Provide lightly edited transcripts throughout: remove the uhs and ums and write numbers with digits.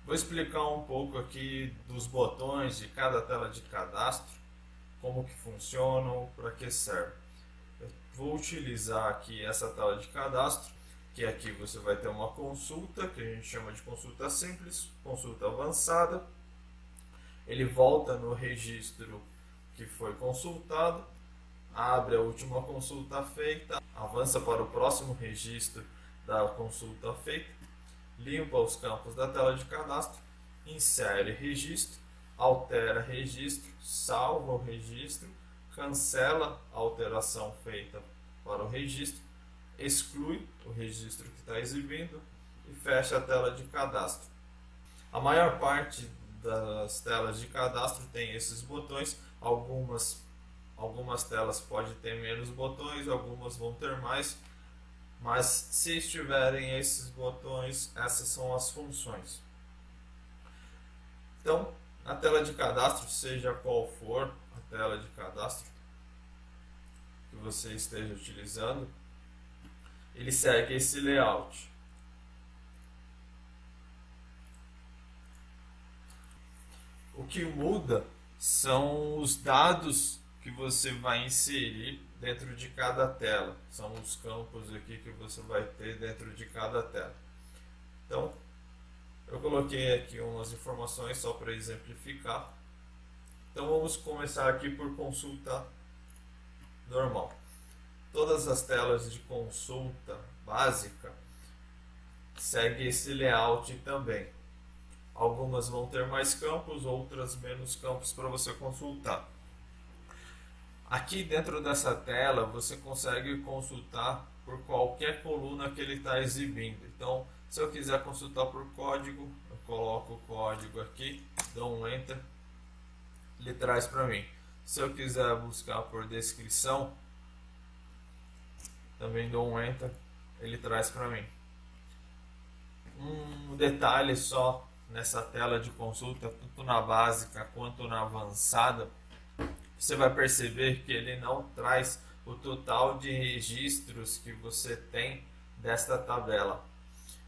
Vou explicar um pouco aqui dos botões de cada tela de cadastro, como que funcionam, para que serve. Eu vou utilizar aqui essa tela de cadastro, que aqui você vai ter uma consulta, que a gente chama de consulta simples, consulta avançada. Ele volta no registro que foi consultado, abre a última consulta feita, avança para o próximo registro da consulta feita, limpa os campos da tela de cadastro, insere registro, altera registro, salva o registro, cancela a alteração feita para o registro, exclui o registro que está exibindo e fecha a tela de cadastro. A maior parte das telas de cadastro tem esses botões, algumas telas podem ter menos botões, algumas vão ter mais, mas se estiverem esses botões, essas são as funções. Então, na tela de cadastro, seja qual for a tela de cadastro que você esteja utilizando, ele segue esse layout. O que muda são os dados que você vai inserir dentro de cada tela. São os campos aqui que você vai ter dentro de cada tela. Então, eu coloquei aqui umas informações só para exemplificar. Então, vamos começar aqui por consulta normal. Todas as telas de consulta básica seguem esse layout também. Algumas vão ter mais campos, outras menos campos para você consultar. Aqui dentro dessa tela você consegue consultar por qualquer coluna que ele está exibindo. Então, se eu quiser consultar por código, eu coloco o código aqui, dou um Enter, ele traz para mim. Se eu quiser buscar por descrição, também dou um Enter, ele traz para mim. Um detalhe só nessa tela de consulta, tanto na básica quanto na avançada, você vai perceber que ele não traz o total de registros que você tem desta tabela.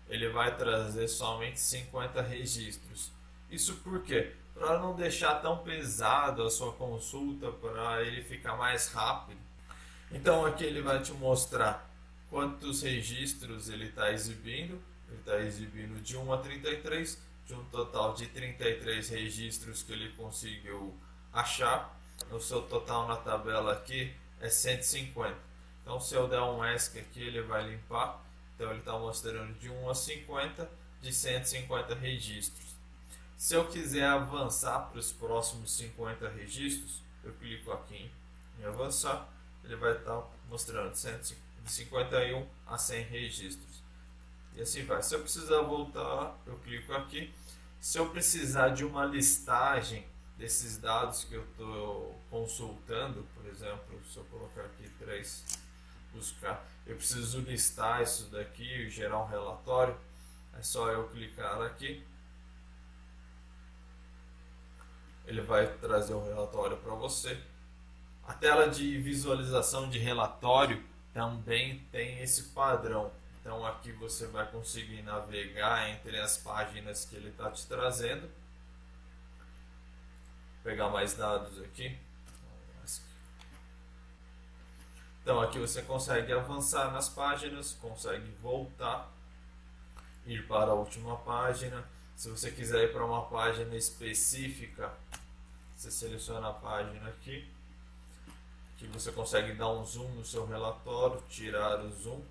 Ele vai trazer somente 50 registros. Isso por quê? Para não deixar tão pesado a sua consulta, para ele ficar mais rápido. Então aqui ele vai te mostrar quantos registros ele está exibindo. Ele está exibindo de 1 a 33, de um total de 33 registros que ele conseguiu achar. O seu total na tabela aqui é 150. Então se eu der um ESC aqui, ele vai limpar. Então ele está mostrando de 1 a 50, de 150 registros. Se eu quiser avançar para os próximos 50 registros, eu clico aqui em avançar, ele vai estar mostrando de 51 a 100 registros. E assim vai. Se eu precisar voltar, eu clico aqui. Se eu precisar de uma listagem desses dados que eu estou consultando, por exemplo, se eu colocar aqui 3, buscar, eu preciso listar isso daqui e gerar um relatório, é só eu clicar aqui, ele vai trazer um relatório para você. A tela de visualização de relatório também tem esse padrão. Então aqui você vai conseguir navegar entre as páginas que ele está te trazendo. Vou pegar mais dados aqui. Então aqui você consegue avançar nas páginas, consegue voltar, ir para a última página. Se você quiser ir para uma página específica, você seleciona a página aqui. Aqui você consegue dar um zoom no seu relatório, tirar o zoom.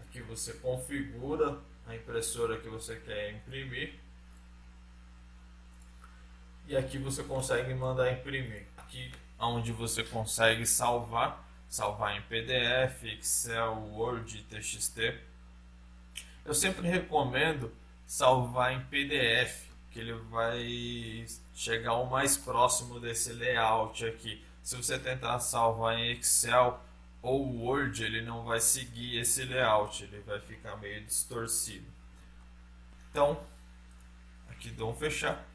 Aqui você configura a impressora que você quer imprimir. E aqui você consegue mandar imprimir. Aqui onde você consegue salvar em PDF, Excel, Word, TXT. Eu sempre recomendo salvar em PDF, que ele vai chegar o mais próximo desse layout aqui. Se você tentar salvar em Excel ou Word, ele não vai seguir esse layout, ele vai ficar meio distorcido. Então, aqui dou um fechar.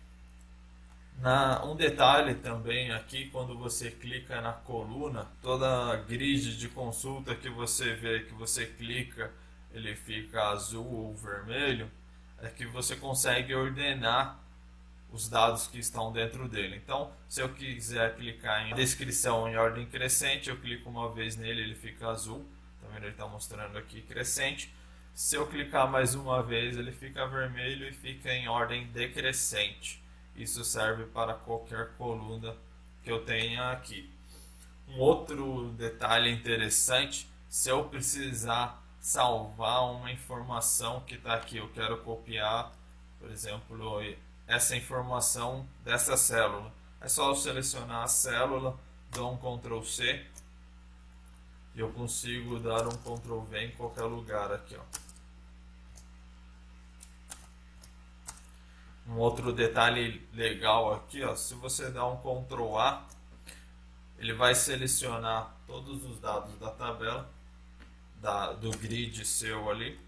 Um detalhe também aqui, quando você clica na coluna, toda a grid de consulta que você vê, que você clica, ele fica azul ou vermelho, é que você consegue ordenar os dados que estão dentro dele. Então, se eu quiser clicar em descrição em ordem crescente, eu clico uma vez nele, ele fica azul. Tá vendo? Ele está mostrando aqui crescente. Se eu clicar mais uma vez, ele fica vermelho e fica em ordem decrescente. Isso serve para qualquer coluna que eu tenha aqui. Um outro detalhe interessante, se eu precisar salvar uma informação que está aqui, eu quero copiar, por exemplo, essa informação dessa célula. É só eu selecionar a célula, dou um Ctrl C e eu consigo dar um Ctrl V em qualquer lugar aqui, ó. Um outro detalhe legal aqui, ó, se você dá um Ctrl A, ele vai selecionar todos os dados da tabela, do grid seu ali,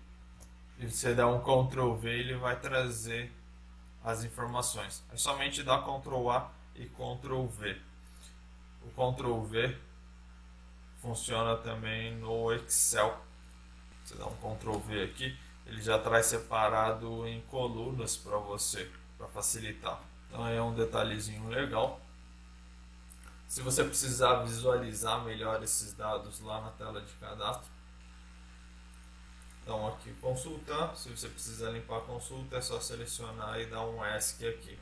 e você dá um Ctrl V, ele vai trazer as informações. É somente dar Ctrl A e Ctrl V. O Ctrl V funciona também no Excel. Você dá um Ctrl V aqui, ele já traz separado em colunas para você, para facilitar. Então é um detalhezinho legal. Se você precisar visualizar melhor esses dados lá na tela de cadastro, então aqui consultar, se você precisa limpar a consulta é só selecionar e dar um ESC aqui.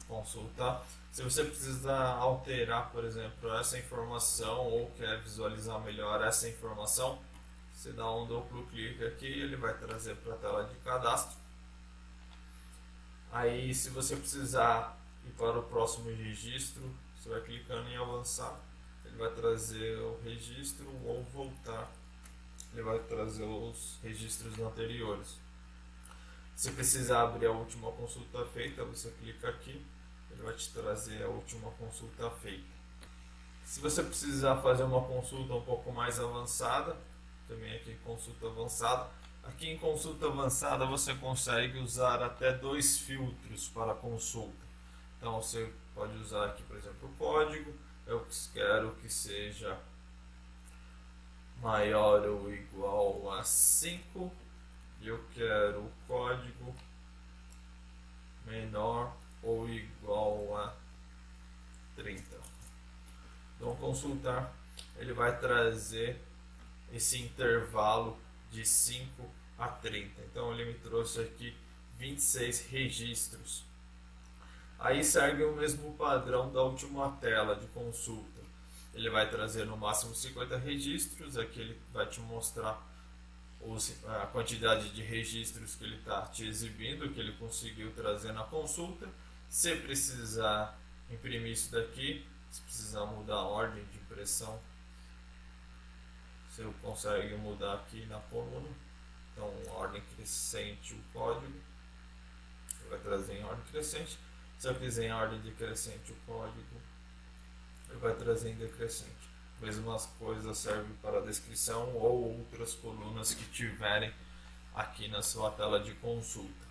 Consultar. Se você precisar alterar, por exemplo, essa informação ou quer visualizar melhor essa informação, você dá um duplo clique aqui e ele vai trazer para a tela de cadastro. Aí se você precisar ir para o próximo registro, você vai clicando em avançar, ele vai trazer o registro, ou voltar, ele vai trazer os registros anteriores. Se precisar abrir a última consulta feita, você clica aqui, ele vai te trazer a última consulta feita. Se você precisar fazer uma consulta um pouco mais avançada, também aqui consulta avançada. Aqui em consulta avançada você consegue usar até 2 filtros para consulta. Então você pode usar aqui, por exemplo, o código. Eu quero que seja maior ou igual a 5. E eu quero o código menor ou igual a 30. Então consultar, ele vai trazer esse intervalo de 5 a 30. Então ele me trouxe aqui 26 registros. Aí segue o mesmo padrão da última tela de consulta. Ele vai trazer no máximo 50 registros. Aqui ele vai te mostrar a quantidade de registros que ele está te exibindo, que ele conseguiu trazer na consulta. Se precisar imprimir isso daqui, se precisar mudar a ordem de impressão, você consegue mudar aqui na coluna. Então, ordem crescente o código, ele vai trazer em ordem crescente. Se eu quiser em ordem decrescente o código, ele vai trazer em decrescente. Mesmas coisas servem para a descrição ou outras colunas que tiverem aqui na sua tela de consulta.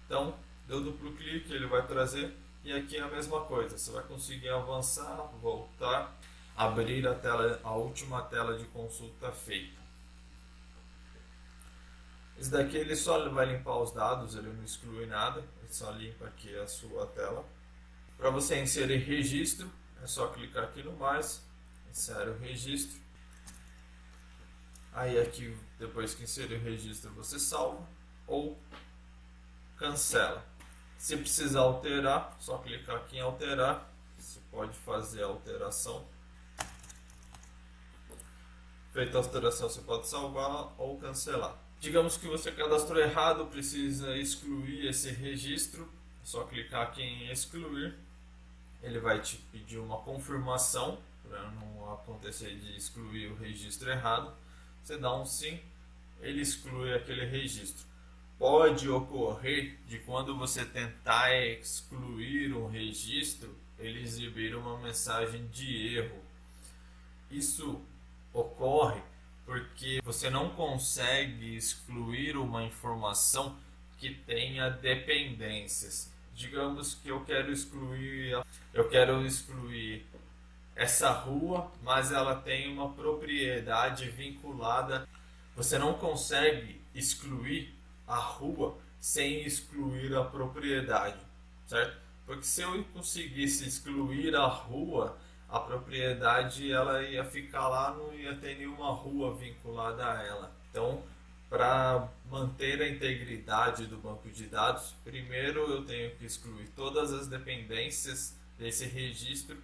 Então, deu duplo clique, ele vai trazer, e aqui é a mesma coisa. Você vai conseguir avançar, voltar, abrir a última tela de consulta feita. Esse daqui ele só vai limpar os dados, ele não exclui nada, ele só limpa aqui a sua tela. Para você inserir registro, é só clicar aqui no mais, insere o registro. Aí aqui, depois que inserir o registro, você salva ou cancela. Se precisar alterar, só clicar aqui em alterar, você pode fazer a alteração. Feita a alteração, você pode salvar ou cancelar. Digamos que você cadastrou errado, precisa excluir esse registro, é só clicar aqui em excluir. Ele vai te pedir uma confirmação para não acontecer de excluir o registro errado. Você dá um sim, ele exclui aquele registro. Pode ocorrer de quando você tentar excluir um registro, ele exibir uma mensagem de erro. Isso ocorre porque você não consegue excluir uma informação que tenha dependências. Digamos que eu quero excluir essa rua, mas ela tem uma propriedade vinculada. Você não consegue excluir a rua sem excluir a propriedade, certo? Porque se eu conseguisse excluir a rua, a propriedade ela ia ficar lá, não ia ter nenhuma rua vinculada a ela. Então, para manter a integridade do banco de dados, primeiro eu tenho que excluir todas as dependências desse registro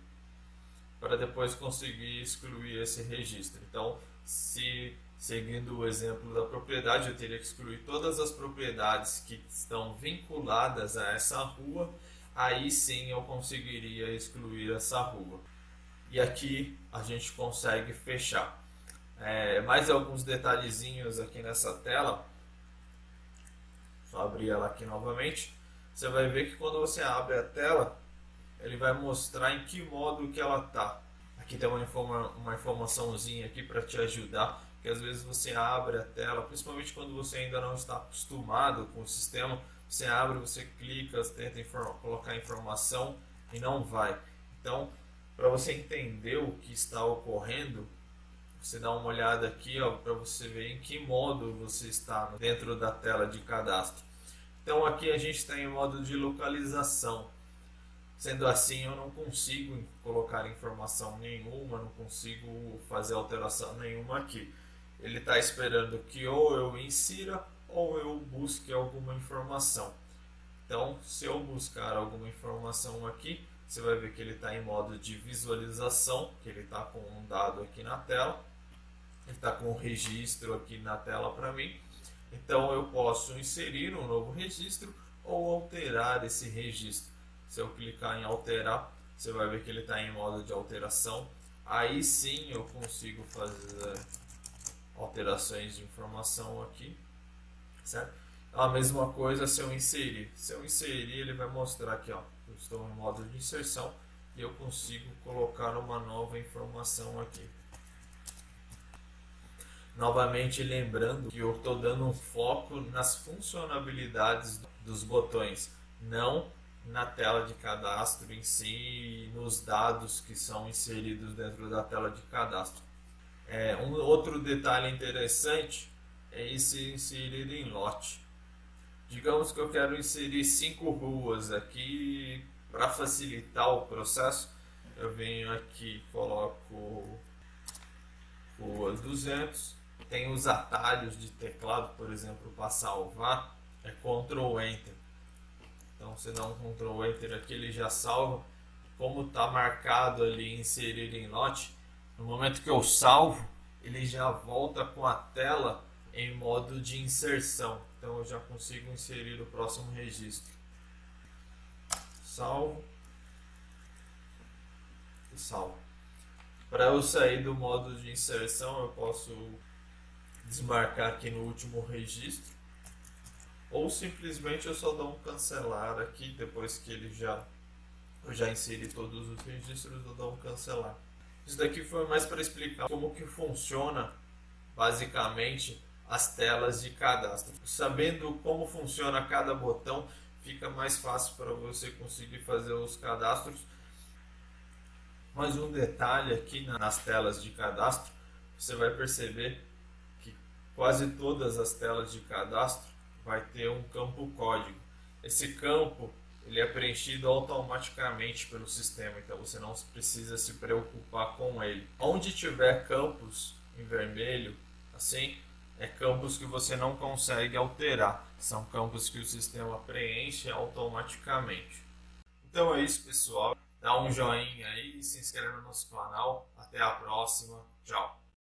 para depois conseguir excluir esse registro. Então, se seguindo o exemplo da propriedade, eu teria que excluir todas as propriedades que estão vinculadas a essa rua, aí sim eu conseguiria excluir essa rua. E aqui a gente consegue fechar. Mais alguns detalhezinhos aqui nessa tela. Só abrir ela aqui novamente. Você vai ver que quando você abre a tela, ele vai mostrar em que modo que ela está. Aqui tem uma informaçãozinha aqui para te ajudar, porque às vezes você abre a tela, principalmente quando você ainda não está acostumado com o sistema, você abre, você clica, você tenta colocar informação e não vai. Então, para você entender o que está ocorrendo, você dá uma olhada aqui para você ver em que modo você está dentro da tela de cadastro. Então aqui a gente está em modo de localização. Sendo assim, eu não consigo colocar informação nenhuma, não consigo fazer alteração nenhuma aqui. Ele está esperando que ou eu insira ou eu busque alguma informação. Então, se eu buscar alguma informação aqui, você vai ver que ele está em modo de visualização, que ele está com um dado aqui na tela. Ele está com um registro aqui na tela para mim. Então, eu posso inserir um novo registro ou alterar esse registro. Se eu clicar em alterar, você vai ver que ele está em modo de alteração. Aí sim eu consigo fazer alterações de informação aqui, certo? A mesma coisa se eu inserir. Se eu inserir, ele vai mostrar aqui, ó, eu estou em modo de inserção e eu consigo colocar uma nova informação aqui. Novamente lembrando que eu estou dando um foco nas funcionalidades dos botões, não na tela de cadastro em si e nos dados que são inseridos dentro da tela de cadastro. Um outro detalhe interessante é esse inserir em lote. Digamos que eu quero inserir 5 ruas aqui. Para facilitar o processo, eu venho aqui, coloco rua 200, tem os atalhos de teclado, por exemplo, para salvar, é Ctrl Enter. Então você dá um Ctrl Enter aqui, ele já salva. Como está marcado ali inserir em lote, no momento que eu salvo, ele já volta com a tela em modo de inserção. Então eu já consigo inserir o próximo registro. Salvo e salvo. Para eu sair do modo de inserção, eu posso desmarcar aqui no último registro. Ou simplesmente eu só dou um cancelar aqui, depois que eu já inseri todos os registros, eu dou um cancelar. Isso daqui foi mais para explicar como que funciona basicamente as telas de cadastro. Sabendo como funciona cada botão, fica mais fácil para você conseguir fazer os cadastros. Mas um detalhe aqui nas telas de cadastro, você vai perceber que quase todas as telas de cadastro vai ter um campo código. Esse campo ele é preenchido automaticamente pelo sistema, então você não precisa se preocupar com ele. Onde tiver campos em vermelho, assim, é campos que você não consegue alterar. São campos que o sistema preenche automaticamente. Então é isso, pessoal. Dá um joinha aí, se inscreve no nosso canal. Até a próxima. Tchau.